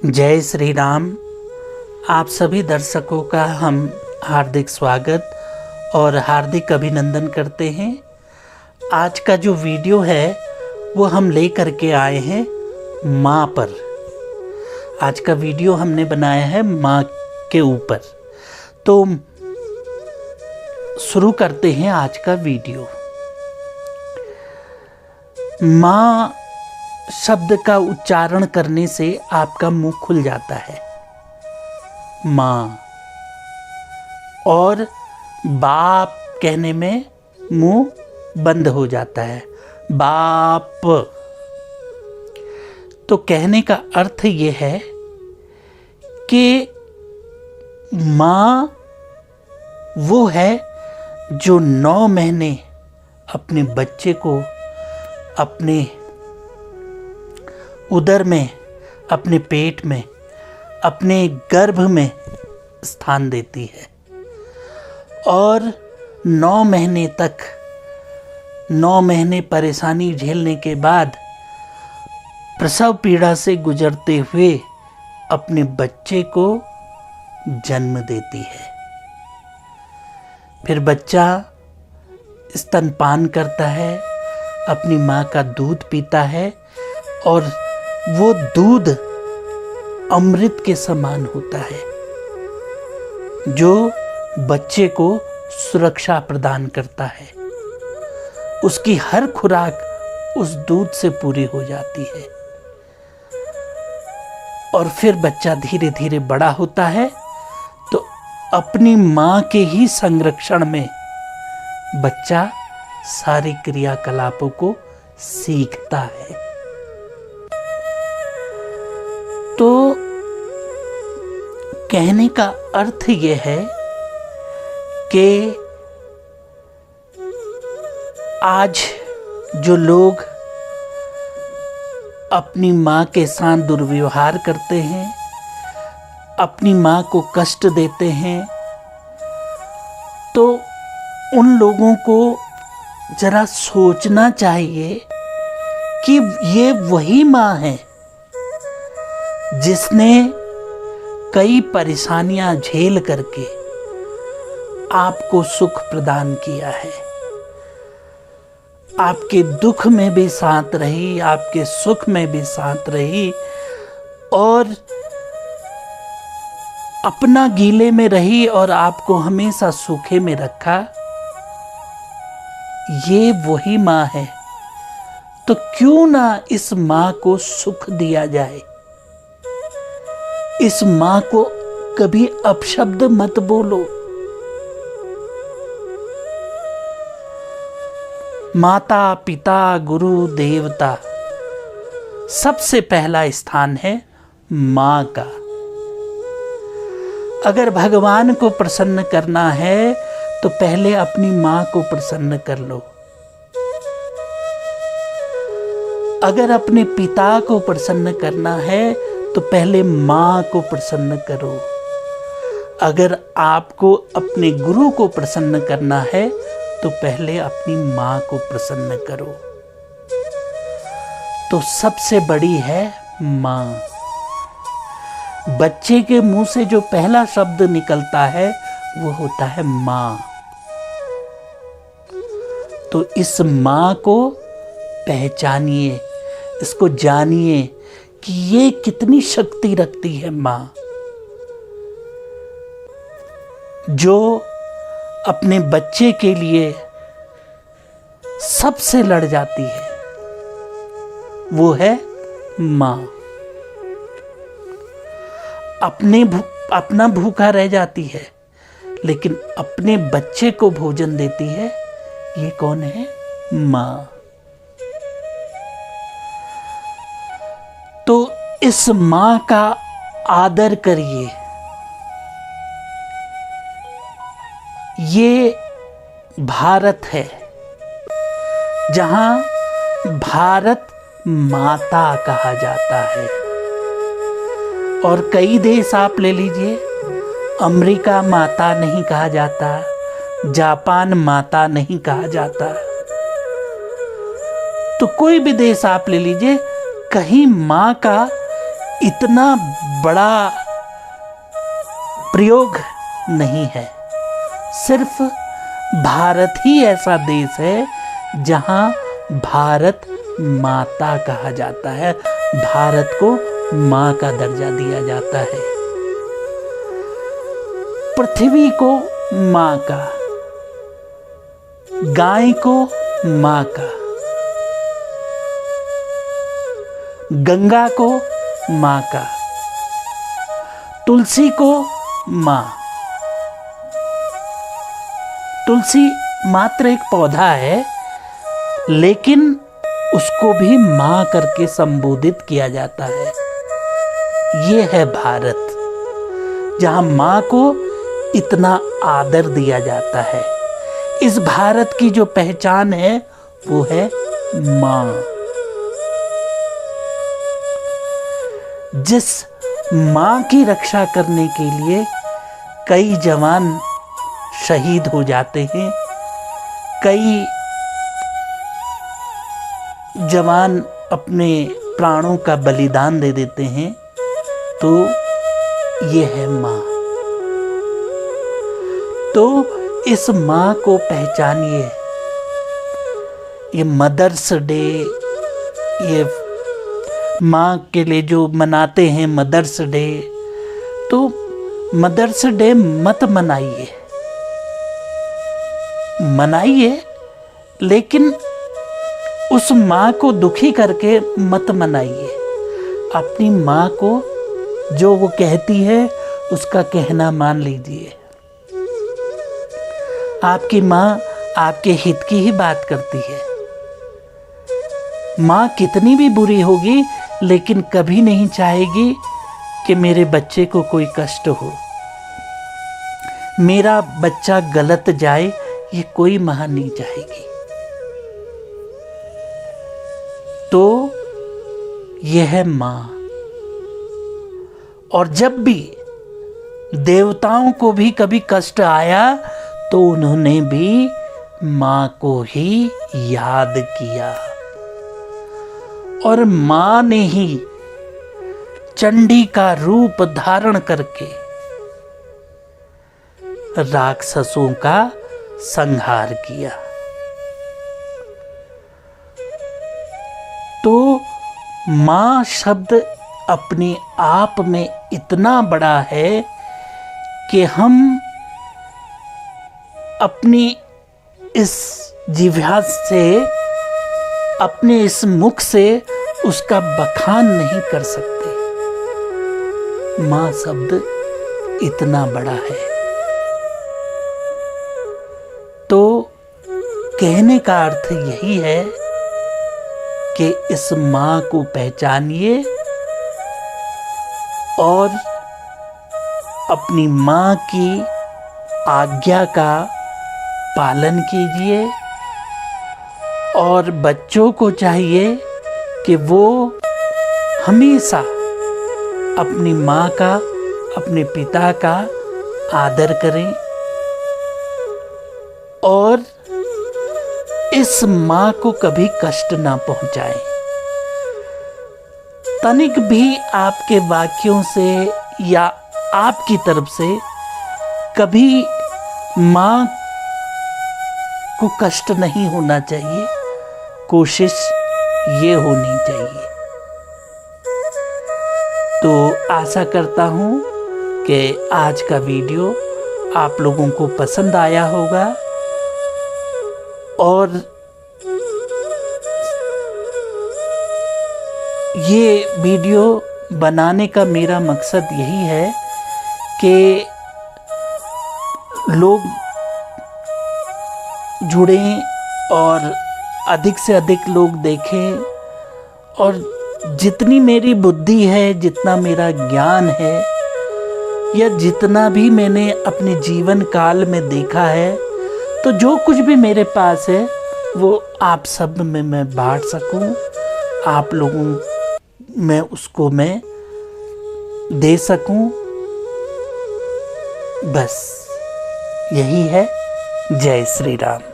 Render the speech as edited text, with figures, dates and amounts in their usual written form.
जय श्री राम। आप सभी दर्शकों का हम हार्दिक स्वागत और हार्दिक अभिनंदन करते हैं। आज का जो वीडियो है वो हम लेकर के आए हैं माँ पर। आज का वीडियो हमने बनाया है माँ के ऊपर। तो शुरू करते हैं आज का वीडियो। माँ शब्द का उच्चारण करने से आपका मुंह खुल जाता है, माँ। और बाप कहने में मुंह बंद हो जाता है, बाप। तो कहने का अर्थ ये है कि माँ वो है जो 9 महीने अपने बच्चे को अपने उदर में, अपने पेट में, अपने गर्भ में स्थान देती है और 9 महीने तक, 9 महीने परेशानी झेलने के बाद प्रसव पीड़ा से गुजरते हुए अपने बच्चे को जन्म देती है। फिर बच्चा स्तनपान करता है, अपनी माँ का दूध पीता है और वो दूध अमृत के समान होता है जो बच्चे को सुरक्षा प्रदान करता है। उसकी हर खुराक उस दूध से पूरी हो जाती है और फिर बच्चा धीरे धीरे बड़ा होता है तो अपनी माँ के ही संरक्षण में बच्चा सारी क्रियाकलापों को सीखता है। तो कहने का अर्थ यह है कि आज जो लोग अपनी माँ के साथ दुर्व्यवहार करते हैं, अपनी माँ को कष्ट देते हैं, तो उन लोगों को जरा सोचना चाहिए कि ये वही माँ है जिसने कई परेशानियां झेल करके आपको सुख प्रदान किया है। आपके दुख में भी साथ रही, आपके सुख में भी साथ रही और अपना गीले में रही और आपको हमेशा सूखे में रखा। ये वही माँ है। तो क्यों ना इस माँ को सुख दिया जाए। इस माँ को कभी अपशब्द मत बोलो। माता पिता गुरु देवता, सबसे पहला स्थान है माँ का। अगर भगवान को प्रसन्न करना है तो पहले अपनी माँ को प्रसन्न कर लो। अगर अपने पिता को प्रसन्न करना है तो पहले माँ को प्रसन्न करो। अगर आपको अपने गुरु को प्रसन्न करना है तो पहले अपनी माँ को प्रसन्न करो। तो सबसे बड़ी है माँ। बच्चे के मुंह से जो पहला शब्द निकलता है वो होता है माँ। तो इस माँ को पहचानिए, इसको जानिए कि ये कितनी शक्ति रखती है माँ, जो अपने बच्चे के लिए सबसे लड़ जाती है। वो है माँ। अपना भूखा रह जाती है लेकिन अपने बच्चे को भोजन देती है। ये कौन है? माँ। तो इस माँ का आदर करिए। ये भारत है जहां भारत माता कहा जाता है। और कई देश आप ले लीजिए, अमेरिका माता नहीं कहा जाता, जापान माता नहीं कहा जाता। तो कोई भी देश आप ले लीजिए, कहीं माँ का इतना बड़ा प्रयोग नहीं है। सिर्फ भारत ही ऐसा देश है जहां भारत माता कहा जाता है, भारत को मां का दर्जा दिया जाता है। पृथ्वी को मां का, गाय को मां का, गंगा को मां का, तुलसी को मां। तुलसी मात्र एक पौधा है, लेकिन उसको भी मां करके संबोधित किया जाता है। ये है भारत, जहां मां को इतना आदर दिया जाता है। इस भारत की जो पहचान है वो है मां। जिस मां की रक्षा करने के लिए कई जवान शहीद हो जाते हैं, कई जवान अपने प्राणों का बलिदान दे देते हैं, तो ये है मां। तो इस मां को पहचानिए। ये मदर्स डे, ये मां के लिए जो मनाते हैं मदर्स डे, तो मदर्स डे मत मनाइए, मनाइए लेकिन उस मां को दुखी करके मत मनाइए। अपनी मां को जो वो कहती है उसका कहना मान लीजिए। आपकी मां आपके हित की ही बात करती है। मां कितनी भी बुरी होगी लेकिन कभी नहीं चाहेगी कि मेरे बच्चे को कोई कष्ट हो, मेरा बच्चा गलत जाए, ये कोई मां नहीं चाहेगी। तो यह है मां। और जब भी देवताओं को भी कभी कष्ट आया तो उन्होंने भी मां को ही याद किया, और मां ने ही चंडी का रूप धारण करके राक्षसों का संहार किया। तो मां शब्द अपने आप में इतना बड़ा है कि हम अपनी इस जिह्वा से, अपने इस मुख से उसका बखान नहीं कर सकते। मां शब्द इतना बड़ा है। तो कहने का अर्थ यही है कि इस मां को पहचानिए और अपनी मां की आज्ञा का पालन कीजिए। और बच्चों को चाहिए कि वो हमेशा अपनी मां का, अपने पिता का आदर करें और इस मां को कभी कष्ट ना पहुंचाएं। तनिक भी आपके वाक्यों से या आपकी तरफ से कभी मां को कष्ट नहीं होना चाहिए, कोशिश ये होनी चाहिए। तो आशा करता हूं कि आज का वीडियो आप लोगों को पसंद आया होगा, और ये वीडियो बनाने का मेरा मकसद यही है कि लोग जुड़ें और अधिक से अधिक लोग देखें, और जितनी मेरी बुद्धि है, जितना मेरा ज्ञान है, या जितना भी मैंने अपने जीवन काल में देखा है, तो जो कुछ भी मेरे पास है वो आप सब में मैं बांट सकूं, आप लोगों में उसको मैं दे सकूं। बस यही है। जय श्री राम।